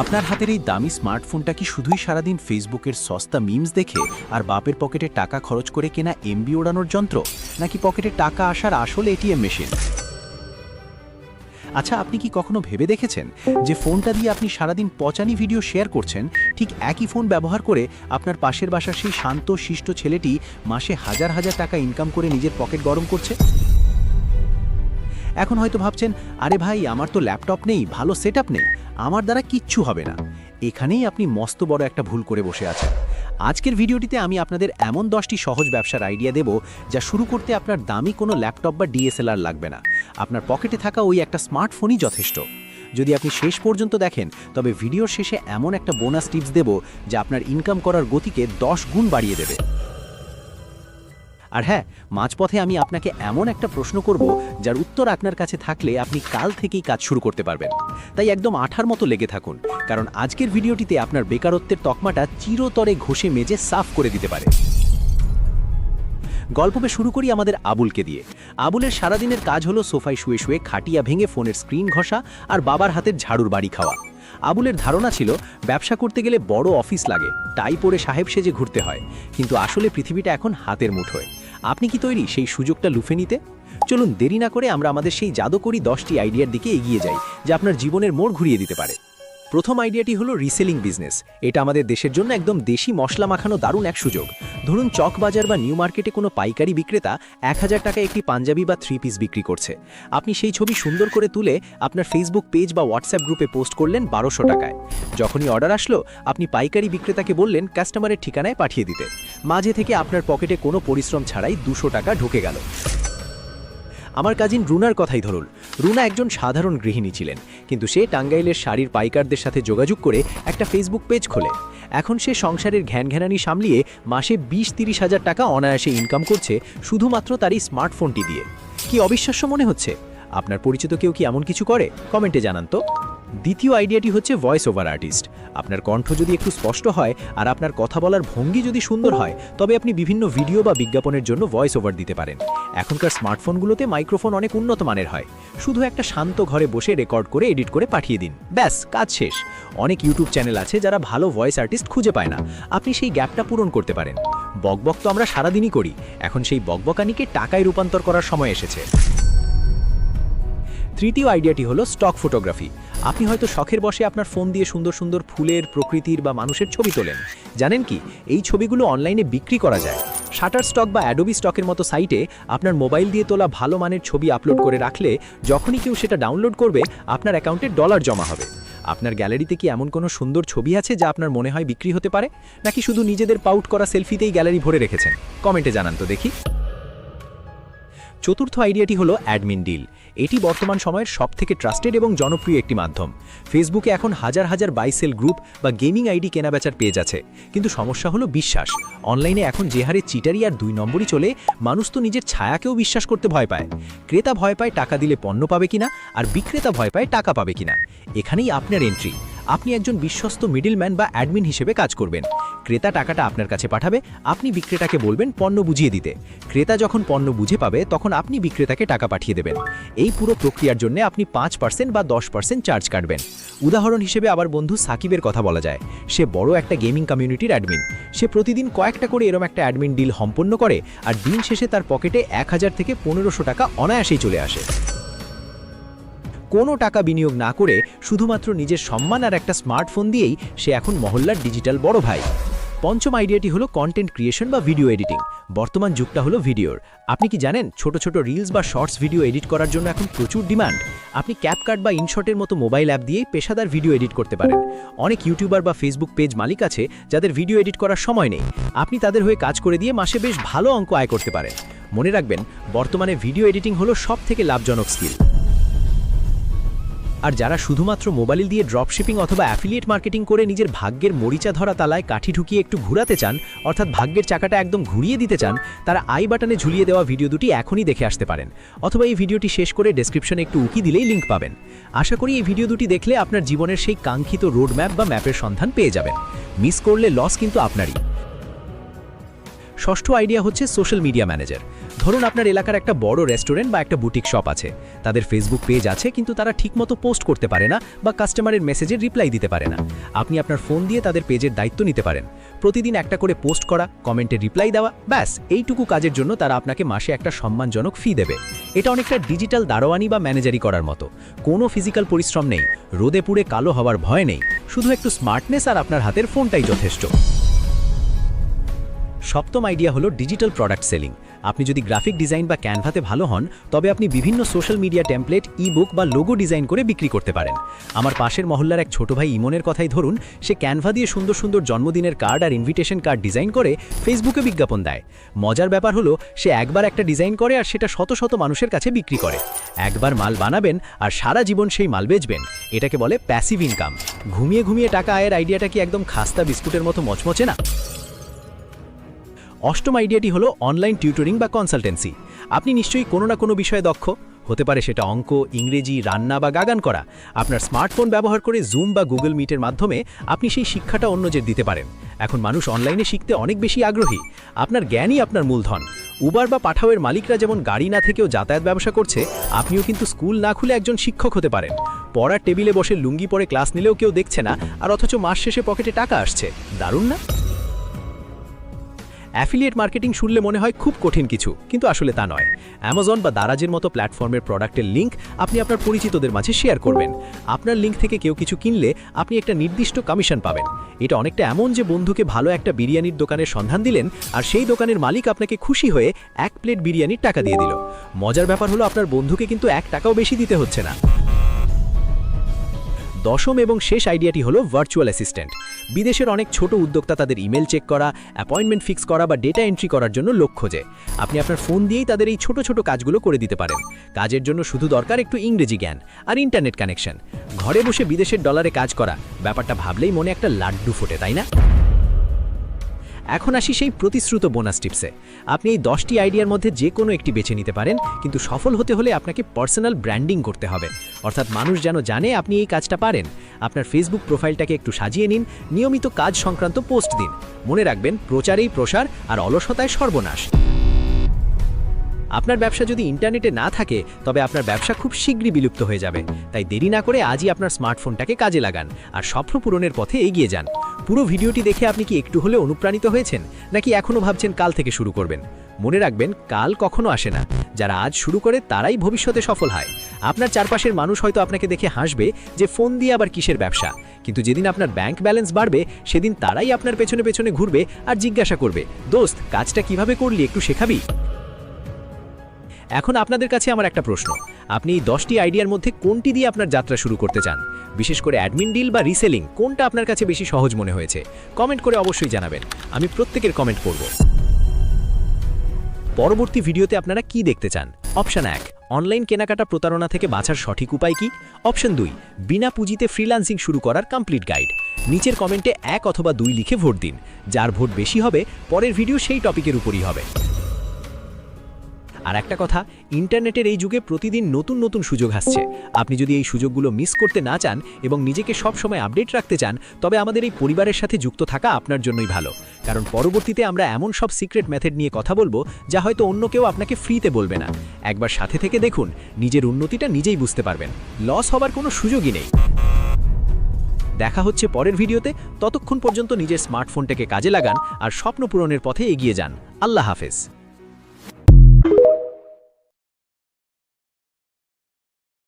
আপনার হাতের এই দামি স্মার্টফোনটা কি শুধুই সারাদিন ফেসবুকের সস্তা মিমস দেখে আর বাপের পকেটে টাকা খরচ করে কেনা এমবি ওড়ানোর যন্ত্র, নাকি পকেটে টাকা আসার আসল এটিএম মেশিন? আচ্ছা, আপনি কি কখনো ভেবে দেখেছেন যে ফোনটা দিয়ে আপনি সারাদিন পচানি ভিডিও শেয়ার করছেন, ঠিক একই ফোন ব্যবহার করে আপনার পাশের বাসার সেই শান্ত শিষ্ট ছেলেটি মাসে হাজার হাজার টাকা ইনকাম করে নিজের পকেট গরম করছে? এখন হয়তো ভাবছেন, আরে ভাই, আমার তো ল্যাপটপ নেই, ভালো সেটআপ নেই, আমার দ্বারা কিচ্ছু হবে না। এখানেই আপনি মস্ত বড় একটা ভুল করে বসে আছেন। আজকের ভিডিওটিতে আমি আপনাদের এমন 10টি সহজ ব্যবসার আইডিয়া দেব যা শুরু করতে আপনার দামি কোনো ল্যাপটপ বা ডিএসএলআর লাগবে না। আপনার পকেটে থাকা ওই একটা স্মার্টফোনই যথেষ্ট। যদি আপনি শেষ পর্যন্ত দেখেন, তবে ভিডিওর শেষে এমন একটা বোনাস টিপস দেব যা আপনার ইনকাম করার গতিকে 10 গুণ বাড়িয়ে দেবে। আর হ্যাঁ, মাঝপথে আমি আপনাকে এমন একটা প্রশ্ন করব যার উত্তর আপনার কাছে থাকলে আপনি কাল থেকেই কাজ শুরু করতে পারবেন। তাই একদম আঠার মতো লেগে থাকুন, কারণ আজকের ভিডিওটিতে আপনার বেকারত্বের তকমাটা চিরতরে ঘষে মেজে সাফ করে দিতে পারে। গল্পে শুরু করি আমাদের আবুলকে দিয়ে। আবুলের সারাদিনের কাজ হলো সোফায় শুয়ে শুয়ে খাটিয়া ভেঙে ফোনের স্ক্রিন ঘষা আর বাবার হাতের ঝাড়ুর বাড়ি খাওয়া। আবুলের ধারণা ছিল ব্যবসা করতে গেলে বড় অফিস লাগে, টাই পরে সাহেব সেজে ঘুরতে হয়, কিন্তু আসলে পৃথিবীটা এখন হাতের মুঠোয়। আপনি কি তৈরি সেই সুযোগটা লুফে নিতে? চলুন দেরি না করে আমরা আমাদের সেই জাদুকরি 10টি আইডিয়ার দিকে এগিয়ে যাই যা আপনার জীবনের মোড় ঘুরিয়ে দিতে পারে। প্রথম আইডিয়াটি হলো রিসেলিং বিজনেস। এটা আমাদের দেশের জন্য একদম দেশি মশলা মাখানো দারুণ এক সুযোগ। ধরুন, চক বাজার বা নিউ মার্কেটে কোনো পাইকারি বিক্রেতা 1000 টাকায় একটি পাঞ্জাবি বা 3 পিস বিক্রি করছে। আপনি সেই ছবি সুন্দর করে তুলে আপনার ফেসবুক পেজ বা হোয়াটসঅ্যাপ গ্রুপে পোস্ট করলেন 1200 টাকায়। যখনই অর্ডার আসলো, আপনি পাইকারি বিক্রেতাকে বললেন কাস্টমারের ঠিকানায় পাঠিয়ে দিতে। মাঝে থেকে আপনার পকেটে কোনো পরিশ্রম ছাড়াই 200 টাকা ঢুকে গেল। আমার কাজিন রুনার কথাই ধরুন। রুনা একজন সাধারণ গৃহিণী ছিলেন, কিন্তু সে টাঙ্গাইলের শাড়ির পাইকারদের সাথে যোগাযোগ করে একটা ফেসবুক পেজ খোলে। এখন সে সংসারের ঘ্যানঘ্যানানি সামলিয়ে মাসে 20-30 হাজার টাকা অনায়াসে ইনকাম করছে শুধুমাত্র তার এই স্মার্টফোনটি দিয়ে। কি অবিশ্বাস্য মনে হচ্ছে? আপনার পরিচিত কেউ কি এমন কিছু করে? কমেন্টে জানান তো। দ্বিতীয় আইডিয়াটি হচ্ছে ভয়েস ওভার আর্টিস্ট। আপনার কণ্ঠ যদি একটু স্পষ্ট হয় আর আপনার কথা বলার ভঙ্গি যদি সুন্দর হয়, তবে আপনি বিভিন্ন ভিডিও বা বিজ্ঞাপনের জন্য ভয়েস ওভার দিতে পারেন। এখনকার স্মার্টফোনগুলোতে মাইক্রোফোন অনেক উন্নত মানের হয়। শুধু একটা শান্ত ঘরে বসে রেকর্ড করে এডিট করে পাঠিয়ে দিন, ব্যাস কাজ শেষ। অনেক ইউটিউব চ্যানেল আছে যারা ভালো ভয়েস আর্টিস্ট খুঁজে পায় না। আপনি সেই গ্যাপটা পূরণ করতে পারেন। বকবক তো আমরা সারাদিনই করি, এখন সেই বকবকানিকে টাকায় রূপান্তর করার সময় এসেছে। তৃতীয় আইডিয়াটি হলো স্টক ফটোগ্রাফি। আপনি হয়তো শখের বসে আপনার ফোন দিয়ে সুন্দর সুন্দর ফুলের, প্রকৃতির বা মানুষের ছবি তোলেন। জানেন কি, এই ছবিগুলো অনলাইনে বিক্রি করা যায়। শাটার স্টক বা অ্যাডোবি স্টকের মতো সাইটে আপনার মোবাইল দিয়ে তোলা ভালো মানের ছবি আপলোড করে রাখলে যখনই কেউ সেটা ডাউনলোড করবে, আপনার অ্যাকাউন্টে ডলার জমা হবে। আপনার গ্যালারিতে কি এমন কোনো সুন্দর ছবি আছে যা আপনার মনে হয় বিক্রি হতে পারে, নাকি শুধু নিজেদের পাউট করা সেলফিতেই গ্যালারি ভরে রেখেছেন? কমেন্টে জানান তো দেখি। চতুর্থ আইডিয়াটি হলো অ্যাডমিন ডিল। এটি বর্তমান সময়ের সবথেকে ট্রাস্টেড এবং জনপ্রিয় একটি মাধ্যম। ফেসবুকে এখন হাজার হাজার বাই সেল গ্রুপ বা গেমিং আইডি কেনাবেচার পেজ আছে, কিন্তু সমস্যা হলো বিশ্বাস। অনলাইনে এখন যে হারে চিটারি আর 2 নম্বরই চলে, মানুষ তো নিজের ছায়াকেও বিশ্বাস করতে ভয় পায়। ক্রেতা ভয় পায় টাকা দিলে পণ্য পাবে কিনা, আর বিক্রেতা ভয় পায় টাকা পাবে কিনা। এখানেই আপনার এন্ট্রি। আপনি একজন বিশ্বস্ত মিডলম্যান বা অ্যাডমিন হিসেবে কাজ করবেন। ক্রেতা টাকাটা আপনার কাছে পাঠাবে, আপনি বিক্রেতাকে বলবেন পণ্য বুঝিয়ে দিতে। ক্রেতা যখন পণ্য বুঝে পাবে, তখন আপনি বিক্রেতাকে টাকা পাঠিয়ে দেবেন। এই পুরো প্রক্রিয়ার জন্য আপনি 5% বা 10% চার্জ কাটবেন। উদাহরণ হিসেবে আবার বন্ধু সাকিবের কথা বলা যায়। সে বড় একটা গেমিং কমিউনিটির অ্যাডমিন। সে প্রতিদিন কয়েকটা করে এরম একটা অ্যাডমিন ডিল সম্পন্ন করে, আর দিন শেষে তার পকেটে 1000 থেকে 1500 টাকা অনায়াসেই চলে আসে। কোনো টাকা বিনিয়োগ না করে শুধুমাত্র নিজের সম্মান আর একটা স্মার্টফোন দিয়েই সে এখন মহল্লার ডিজিটাল বড় ভাই। পঞ্চম আইডিয়াটি হলো কন্টেন্ট ক্রিয়েশন বা ভিডিও এডিটিং। বর্তমান যুগটা হলো ভিডিওর। আপনি কি জানেন, ছোট ছোট রিলস বা শর্টস ভিডিও এডিট করার জন্য এখন প্রচুর ডিমান্ড। আপনি ক্যাপকাট বা ইনশটের মতো মোবাইল অ্যাপ দিয়েই পেশাদার ভিডিও এডিট করতে পারেন। অনেক ইউটিউবার বা ফেসবুক পেজ মালিক আছে যাদের ভিডিও এডিট করার সময় নেই। আপনি তাদের হয়ে কাজ করে দিয়ে মাসে বেশ ভালো অঙ্ক আয় করতে পারেন। মনে রাখবেন, বর্তমানে ভিডিও এডিটিং হলো সবথেকে লাভজনক স্কিল। আর যারা শুধুমাত্র মোবাইল দিয়ে ড্রপশিপিং অথবা অ্যাফিলিয়েট মার্কেটিং করে নিজের ভাগ্যের মরিচা ধরা তালায় কাঠি ঢুকিয়ে একটু ঘুরাতে চান, অর্থাৎ ভাগ্যের চাকাটা একদম ঘুরিয়ে দিতে চান, তারা আই বাটনে ঝুলিয়ে দেওয়া ভিডিও দুটি এখনই দেখে আসতে পারেন। অথবা এই ভিডিওটি শেষ করে ডেসক্রিপশনে একটু উকি দিলেই লিঙ্ক পাবেন। আশা করি এই ভিডিও দুটি দেখলে আপনার জীবনের সেই কাঙ্ক্ষিত রোড ম্যাপ বা ম্যাপের সন্ধান পেয়ে যাবেন। মিস করলে লস কিন্তু আপনারই। ষষ্ঠ আইডিয়া হচ্ছে সোশ্যাল মিডিয়া ম্যানেজার। ধরুন আপনার এলাকার একটা বড় রেস্টুরেন্ট বা একটা বুটিক শপ আছে, তাদের ফেসবুক পেজ আছে কিন্তু তারা ঠিকমতো পোস্ট করতে পারে না বা কাস্টমারের মেসেজের রিপ্লাই দিতে পারে না। আপনি আপনার ফোন দিয়ে তাদের পেজের দায়িত্ব নিতে পারেন, প্রতিদিন একটা করে পোস্ট করা, কমেন্টে রিপ্লাই দেওয়া, ব্যাস এইটুকু কাজের জন্য তারা আপনাকে মাসে একটা সম্মানজনক ফি দেবে। এটা অনেকটা ডিজিটাল দারোয়ানি বা ম্যানেজারি করার মতো। কোনো ফিজিক্যাল পরিশ্রম নেই, রোদে পুড়ে কালো হওয়ার ভয় নেই, শুধু একটু স্মার্টনেস আর আপনার হাতের ফোনটাই যথেষ্ট। সপ্তম আইডিয়া হলো ডিজিটাল প্রোডাক্ট সেলিং। আপনি যদি গ্রাফিক ডিজাইন বা ক্যানভাতে ভালো হন, তবে আপনি বিভিন্ন সোশ্যাল মিডিয়া টেমপ্লেট, ই-বুক বা লোগো ডিজাইন করে বিক্রি করতে পারেন। আমার পাশের মহল্লার এক ছোট ভাই ইমনের কথাই ধরুন, সে ক্যানভা দিয়ে সুন্দর সুন্দর জন্মদিনের কার্ড আর ইনভিটেশন কার্ড ডিজাইন করে ফেসবুকে বিজ্ঞাপন দেয়। মজার ব্যাপার হলো, সে একবার একটা ডিজাইন করে আর সেটা শত শত মানুষের কাছে বিক্রি করে। একবার মাল বানাবেন আর সারা জীবন সেই মাল বেচবেন। এটাকে বলে প্যাসিভ ইনকাম। ঘুমিয়ে ঘুমিয়ে টাকা আয়ের আইডিয়াটা কি একদম খাস্তা বিস্কুটের মতো মচমচে না? অষ্টম আইডিয়াটি হলো অনলাইন টিউটরিং বা কনসালটেন্সি। আপনি নিশ্চয়ই কোনো না কোনো বিষয়ে দক্ষ, হতে পারে সেটা অঙ্ক, ইংরেজি, রান্না বা গান করা। আপনার স্মার্টফোন ব্যবহার করে জুম বা গুগল মিটের মাধ্যমে আপনি সেই শিক্ষাটা অন্যদের দিতে পারেন। এখন মানুষ অনলাইনে শিখতে অনেক বেশি আগ্রহী। আপনার জ্ঞানই আপনার মূলধন। উবার বা পাঠাওয়ের মালিকরা যেমন গাড়ি না থেকেও যাতায়াত ব্যবসা করছে, আপনিও কিন্তু স্কুল না খুলে একজন শিক্ষক হতে পারেন। পড়ার টেবিলে বসে লুঙ্গি পরে ক্লাস নিলেও কেউ দেখছে না, আর অথচ মাস শেষে পকেটে টাকা আসছে। দারুণ না? অ্যাফিলিয়েট মার্কেটিং শুনলে মনে হয় খুব কঠিন কিছু, কিন্তু আসলে তা নয়। অ্যামাজন বা দারাজের মতো প্ল্যাটফর্মের প্রোডাক্টের লিঙ্ক আপনি আপনার পরিচিতদের মাঝে শেয়ার করবেন। আপনার লিঙ্ক থেকে কেউ কিছু কিনলে আপনি একটা নির্দিষ্ট কমিশন পাবেন। এটা অনেকটা এমন যে বন্ধুকে ভালো একটা বিরিয়ানির দোকানের সন্ধান দিলেন, আর সেই দোকানের মালিক আপনাকে খুশি হয়ে 1 প্লেট বিরিয়ানির টাকা দিয়ে দিল। মজার ব্যাপার হলো, আপনার বন্ধুকে কিন্তু 1 টাকাও বেশি দিতে হচ্ছে না। দশম এবং শেষ আইডিয়াটি হলো ভার্চুয়াল অ্যাসিস্ট্যান্ট। বিদেশের অনেক ছোট উদ্যোক্তা তাদের ইমেল চেক করা, অ্যাপয়েন্টমেন্ট ফিক্স করা বা ডেটা এন্ট্রি করার জন্য লোক খোঁজে। আপনি আপনার ফোন দিয়েই তাদের এই ছোট ছোট কাজগুলো করে দিতে পারেন। কাজের জন্য শুধু দরকার একটু ইংরেজি জ্ঞান আর ইন্টারনেট কানেকশন। ঘরে বসে বিদেশের ডলারে কাজ করা, ব্যাপারটা ভাবলেই মনে একটা লাড্ডু ফোটে, তাই না? এখন আসি সেই প্রতিশ্রুত বোনাস টিপসে। আপনি এই 10টি আইডিয়ার মধ্যে যে কোনো একটি বেছে নিতে পারেন, কিন্তু সফল হতে হলে আপনাকে পার্সোনাল ব্র্যান্ডিং করতে হবে। অর্থাৎ মানুষ যেন জানে আপনি এই কাজটা পারেন। আপনার ফেসবুক প্রোফাইলটাকে একটু সাজিয়ে নিন, নিয়মিত কাজ সংক্রান্ত পোস্ট দিন। মনে রাখবেন, প্রচারেই প্রসার আর অলসতায় সর্বনাশ। আপনার ব্যবসা যদি ইন্টারনেটে না থাকে, তবে আপনার ব্যবসা খুব শীঘ্রই বিলুপ্ত হয়ে যাবে। তাই দেরি না করে আজই আপনার স্মার্টফোনটাকে কাজে লাগান আর স্বপ্ন পূরণের পথে এগিয়ে যান। পুরো ভিডিওটি দেখে আপনি কি একটু হলেও অনুপ্রাণিত হয়েছেন, নাকি এখনও ভাবছেন কাল থেকে শুরু করবেন? মনে রাখবেন, কাল কখনো আসে না। যারা আজ শুরু করে তারাই ভবিষ্যতে সফল হয়। আপনার চারপাশের মানুষ হয়তো আপনাকে দেখে হাসবে যে ফোন দিয়ে আবার কিসের ব্যবসা, কিন্তু যেদিন আপনার ব্যাংক ব্যালেন্স বাড়বে, সেদিন তারাই আপনার পেছনে পেছনে ঘুরবে আর জিজ্ঞাসা করবে, দোস্ত কাজটা কিভাবে করলি, একটু শেখাবি? এখন আপনাদের কাছে আমার একটা প্রশ্ন, আপনি এই 10টি আইডিয়ার মধ্যে কোনটি দিয়ে আপনার যাত্রা শুরু করতে চান? বিশেষ করে অ্যাডমিন ডিল বা রিসেলিং, কোনটা আপনার কাছে বেশি সহজ মনে হয়েছে? কমেন্ট করে অবশ্যই জানাবেন, আমি প্রত্যেকের কমেন্ট পড়ব। পরবর্তী ভিডিওতে আপনারা কি দেখতে চান? অপশন 1, অনলাইন কেনাকাটা প্রতারণা থেকে বাঁচার সঠিক উপায় কি? অপশন 2, বিনা পুঁজিতে ফ্রিল্যান্সিং শুরু করার কমপ্লিট গাইড। নিচের কমেন্টে 1 অথবা 2 লিখে ভোট দিন। যার ভোট বেশি হবে, পরের ভিডিও সেই টপিকের উপরই হবে। আর একটা কথা, ইন্টারনেটের এই যুগে প্রতিদিন নতুন নতুন সুযোগ আসছে। আপনি যদি এই সুযোগগুলো মিস করতে না চান এবং নিজেকে সব সময় আপডেট রাখতে চান, তবে আমাদের এই পরিবারের সাথে যুক্ত থাকা আপনার জন্যই ভালো। কারণ পরবর্তীতে আমরা এমন সব সিক্রেট মেথড নিয়ে কথা বলবো, যা হয়তো অন্য কেউ আপনাকে ফ্রিতে বলবে না। একবার সাথে থেকে দেখুন, নিজের উন্নতিটা নিজেই বুঝতে পারবেন। লস হবার কোনো সুযোগই নেই। দেখা হচ্ছে পরের ভিডিওতে। ততক্ষণ পর্যন্ত নিজের স্মার্টফোনটাকে কাজে লাগান আর স্বপ্ন পূরণের পথে এগিয়ে যান। আল্লাহ হাফেজ।